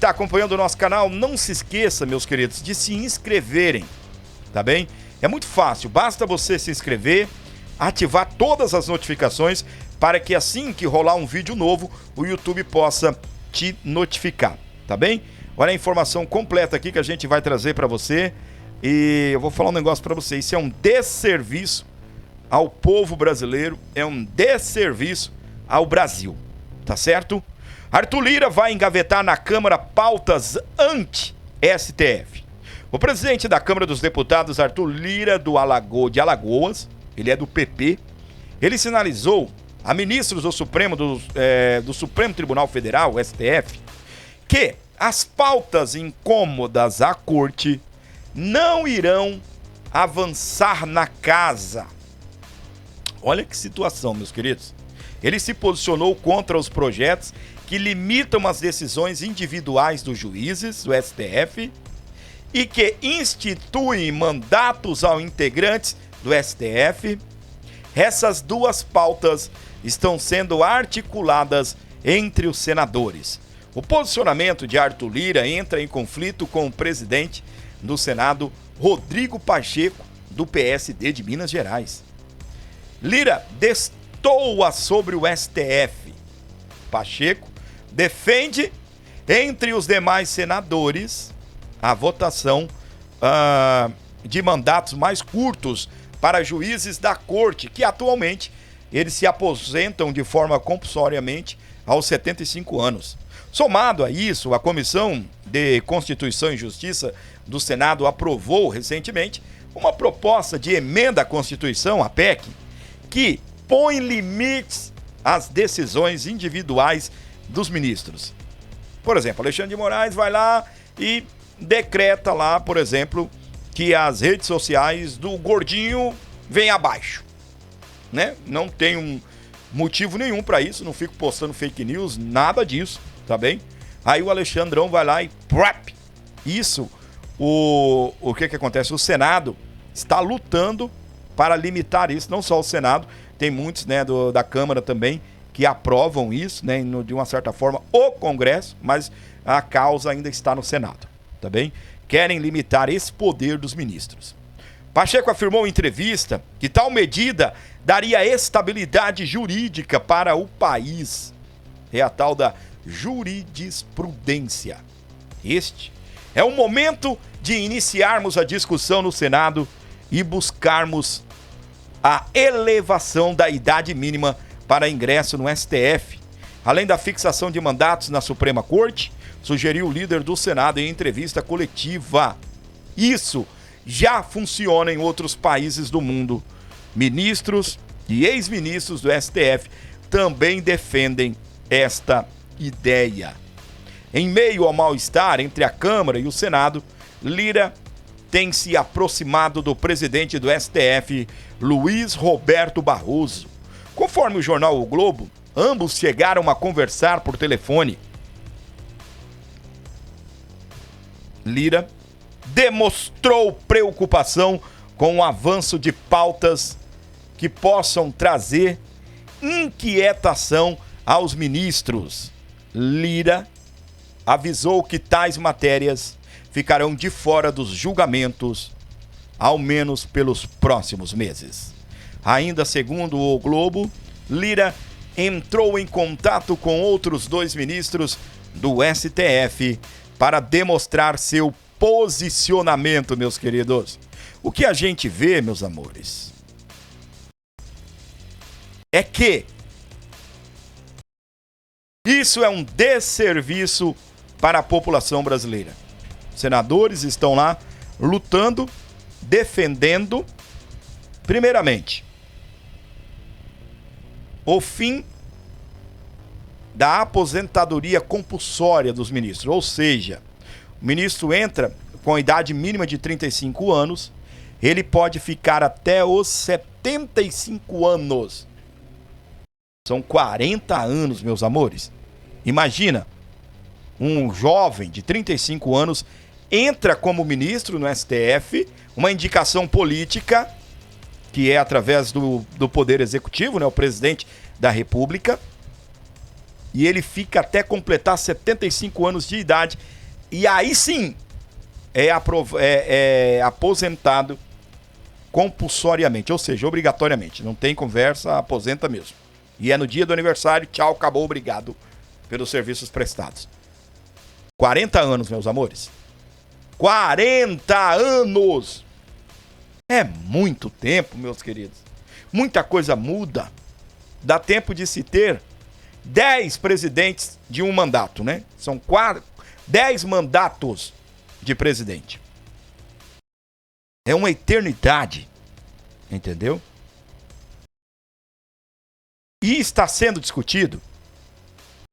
está acompanhando o nosso canal, não se esqueça, meus queridos, de se inscreverem, tá bem? É muito fácil, basta você se inscrever, ativar todas as notificações para que assim que rolar um vídeo novo, o YouTube possa te notificar, tá bem? Olha a informação completa aqui que a gente vai trazer para você. E eu vou falar um negócio para você, isso é um desserviço ao povo brasileiro, é um desserviço ao Brasil, tá certo? Arthur Lira vai engavetar na Câmara pautas anti-STF. O presidente da Câmara dos Deputados, Arthur Lira, de Alagoas, ele é do PP, ele sinalizou a ministros do Supremo Tribunal Federal, STF, que as pautas incômodas à corte não irão avançar na casa. Olha que situação, meus queridos. Ele se posicionou contra os projetos que limitam as decisões individuais dos juízes do STF e que instituem mandatos aos integrantes do STF. Essas duas pautas estão sendo articuladas entre os senadores. O posicionamento de Arthur Lira entra em conflito com o presidente do Senado, Rodrigo Pacheco, do PSD de Minas Gerais. Lira destoa sobre o STF. Pacheco defende, entre os demais senadores, a votação de mandatos mais curtos para juízes da corte, que atualmente eles se aposentam de forma compulsoriamente aos 75 anos. Somado a isso, a Comissão de Constituição e Justiça do Senado aprovou recentemente uma proposta de emenda à Constituição, a PEC, que põe limites às decisões individuais dos ministros. Por exemplo, Alexandre de Moraes vai lá e decreta lá, por exemplo, que as redes sociais do gordinho vêm abaixo, né? Não tem um motivo nenhum para isso, não fico postando fake news, nada disso, tá bem? Aí o Alexandrão vai lá e isso, o que acontece? O Senado está lutando para limitar isso, não só o Senado, tem muitos, né, da Câmara também que aprovam isso, né, de uma certa forma, o Congresso, mas a causa ainda está no Senado, tá bem? Querem limitar esse poder dos ministros. Pacheco afirmou em entrevista que tal medida daria estabilidade jurídica para o país. É a tal da jurisprudência. Este é o momento de iniciarmos a discussão no Senado e buscarmos a elevação da idade mínima para ingresso no STF, além da fixação de mandatos na Suprema Corte, sugeriu o líder do Senado em entrevista coletiva. Isso já funciona em outros países do mundo. Ministros e ex-ministros do STF também defendem esta ideia. Em meio ao mal-estar entre a Câmara e o Senado, Lira tem se aproximado do presidente do STF, Luiz Roberto Barroso. Conforme o jornal O Globo, ambos chegaram a conversar por telefone. Lira demonstrou preocupação com o avanço de pautas que possam trazer inquietação aos ministros. Lira avisou que tais matérias ficarão de fora dos julgamentos, ao menos pelos próximos meses. Ainda segundo o Globo, Lira entrou em contato com outros dois ministros do STF para demonstrar seu posicionamento, meus queridos. O que a gente vê, meus amores, é que isso é um desserviço para a população brasileira. Senadores estão lá lutando, defendendo, primeiramente, o fim da aposentadoria compulsória dos ministros. Ou seja, o ministro entra com a idade mínima de 35 anos, ele pode ficar até os 75 anos. São 40 anos, meus amores. Imagina, um jovem de 35 anos entra como ministro no STF, uma indicação política, que é através do Poder Executivo, né, o presidente da República, e ele fica até completar 75 anos de idade, e aí sim é aposentado compulsoriamente, ou seja, obrigatoriamente. Não tem conversa, aposenta mesmo. E é no dia do aniversário, tchau, acabou, obrigado pelos serviços prestados. 40 anos, meus amores. 40 anos! É muito tempo, meus queridos. Muita coisa muda. Dá tempo de se ter 10 presidentes de um mandato, né? São 10 mandatos de presidente. É uma eternidade, entendeu? E está sendo discutido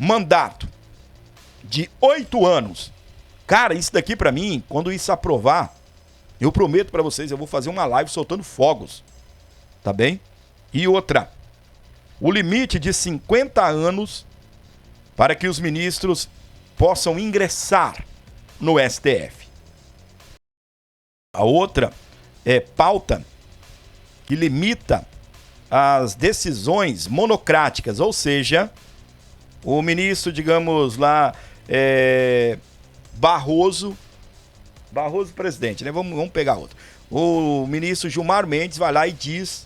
mandato de 8 anos. Cara, isso daqui pra mim, quando isso aprovar, eu prometo pra vocês, eu vou fazer uma live soltando fogos, tá bem? E outra, o limite de 50 anos para que os ministros possam ingressar no STF. A outra é pauta que limita as decisões monocráticas, ou seja, o ministro, digamos lá, Barroso presidente, né? Vamos pegar outro. O ministro Gilmar Mendes vai lá e diz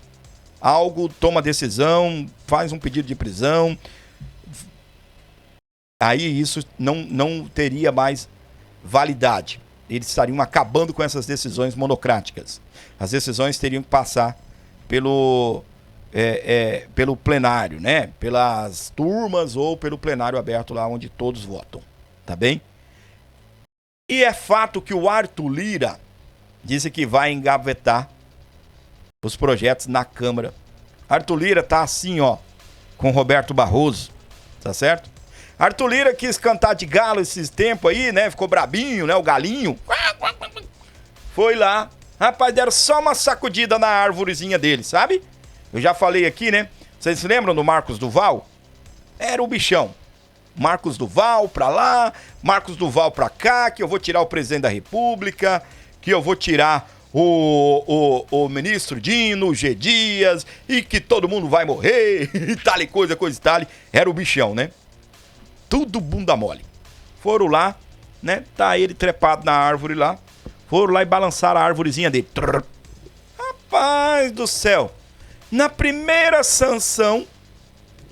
algo, toma decisão, faz um pedido de prisão. Aí isso não teria mais validade. Eles estariam acabando com essas decisões monocráticas. As decisões teriam que passar pelo plenário, né? Pelas turmas ou pelo plenário aberto lá onde todos votam, tá bem? E é fato que o Arthur Lira disse que vai engavetar os projetos na Câmara. Arthur Lira tá assim, ó, com Roberto Barroso, tá certo? Arthur Lira quis cantar de galo esses tempos aí, né? Ficou brabinho, né? O galinho. Foi lá. Rapaz, deram só uma sacudida na árvorezinha dele, sabe? Eu já falei aqui, né? Vocês se lembram do Marcos Duval? Era o bichão. Marcos Duval pra lá, Marcos Duval pra cá, que eu vou tirar o presidente da República, que eu vou tirar o ministro Dino, o G. Dias, e que todo mundo vai morrer, e tal e coisa e tal. Era o bichão, né? Tudo bunda mole. Foram lá, né? Tá ele trepado na árvore lá. Foram lá e balançaram a árvorezinha dele. Rapaz do céu. Na primeira sanção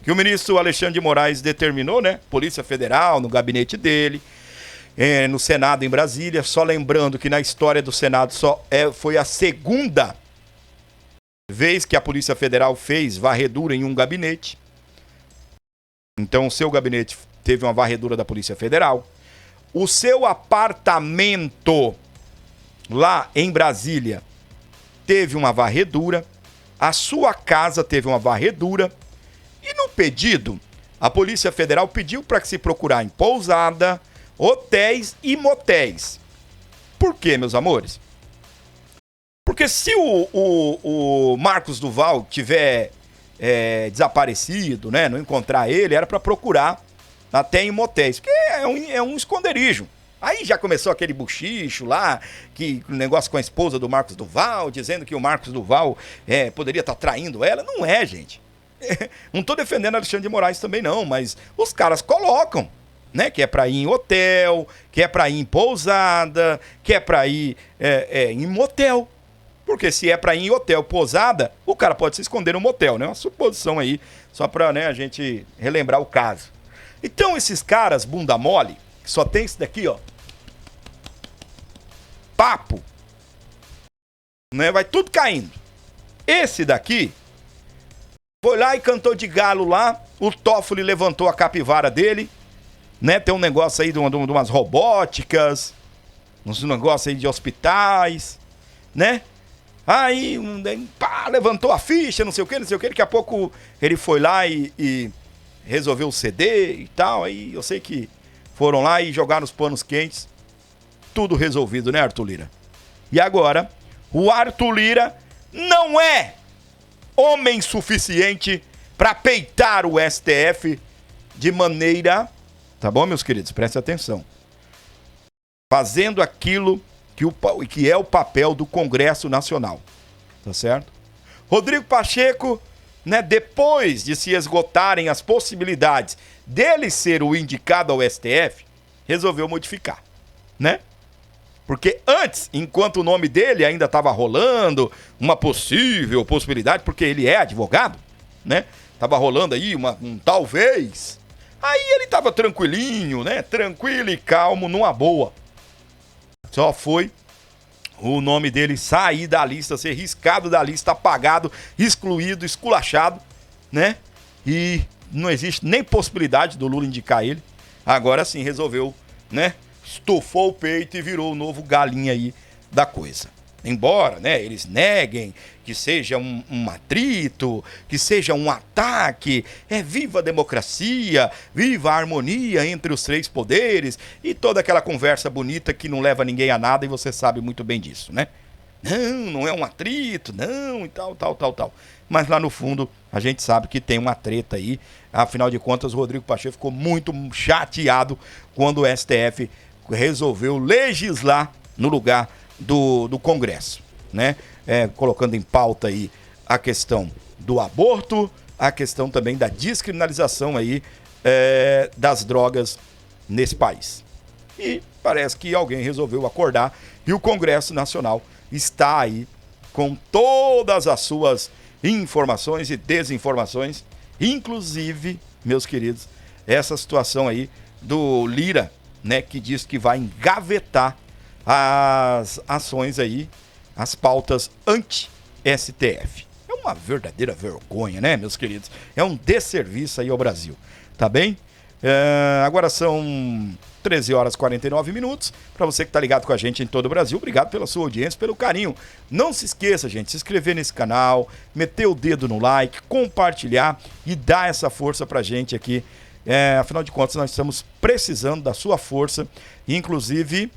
que o ministro Alexandre de Moraes determinou, né? Polícia Federal, no gabinete dele, no Senado em Brasília. Só lembrando que na história do Senado foi a segunda vez que a Polícia Federal fez varredura em um gabinete. Então o seu gabinete teve uma varredura da Polícia Federal. O seu apartamento lá em Brasília teve uma varredura. A sua casa teve uma varredura. E no pedido, a Polícia Federal pediu para que se procurar em pousada, hotéis e motéis. Por quê, meus amores? Porque se o Marcos Duval tiver desaparecido, né, não encontrar ele, era para procurar até em motéis, porque é um esconderijo. Aí já começou aquele buchicho lá, que o negócio com a esposa do Marcos Duval, dizendo que o Marcos Duval poderia estar traindo ela. Não é, gente. Não estou defendendo Alexandre de Moraes também não, mas os caras colocam, né? Que é para ir em hotel, que é para ir em pousada, que é para ir em motel. Porque se é para ir em hotel, pousada, o cara pode se esconder no motel, né? Uma suposição aí, só para, né, a gente relembrar o caso. Então esses caras bunda mole, que só tem isso daqui, ó, papo, né? Vai tudo caindo. Esse daqui foi lá e cantou de galo lá, o Toffoli levantou a capivara dele, né? Tem um negócio aí de umas robóticas, uns negócios aí de hospitais, né? Aí, pá, levantou a ficha, não sei o que, daqui a pouco ele foi lá e resolveu ceder e tal, aí eu sei que foram lá e jogaram os panos quentes, tudo resolvido, né, Arthur Lira? E agora, o Arthur Lira não é homem suficiente para peitar o STF de maneira, tá bom, meus queridos? Prestem atenção. Fazendo aquilo que é o papel do Congresso Nacional, tá certo? Rodrigo Pacheco, né, depois de se esgotarem as possibilidades dele ser o indicado ao STF, resolveu modificar, né? Porque antes, enquanto o nome dele ainda estava rolando, uma possível possibilidade, porque ele é advogado, né? Tava rolando aí um talvez. Aí ele tava tranquilinho, né? Tranquilo e calmo, numa boa. Só foi o nome dele sair da lista, ser riscado da lista, apagado, excluído, esculachado, né? E não existe nem possibilidade do Lula indicar ele. Agora sim resolveu, né? Estufou o peito e virou o novo galinha aí da coisa. Embora, né, eles neguem que seja um atrito, que seja um ataque, viva a democracia, viva a harmonia entre os três poderes e toda aquela conversa bonita que não leva ninguém a nada e você sabe muito bem disso, né? Não é um atrito, não, e tal. Mas lá no fundo a gente sabe que tem uma treta aí. Afinal de contas, o Rodrigo Pacheco ficou muito chateado quando o STF resolveu legislar no lugar do Congresso, né? Colocando em pauta aí a questão do aborto, a questão também da descriminalização aí das drogas nesse país. E parece que alguém resolveu acordar e o Congresso Nacional está aí com todas as suas informações e desinformações, inclusive, meus queridos, essa situação aí do Lira, né, que diz que vai engavetar as ações aí, as pautas anti-STF. É uma verdadeira vergonha, né, meus queridos? É um desserviço aí ao Brasil, tá bem? Agora são 13 horas e 49 minutos. Para você que tá ligado com a gente em todo o Brasil, obrigado pela sua audiência, pelo carinho. Não se esqueça, gente, se inscrever nesse canal, meter o dedo no like, compartilhar e dar essa força pra gente aqui. Afinal de contas, nós estamos precisando da sua força, inclusive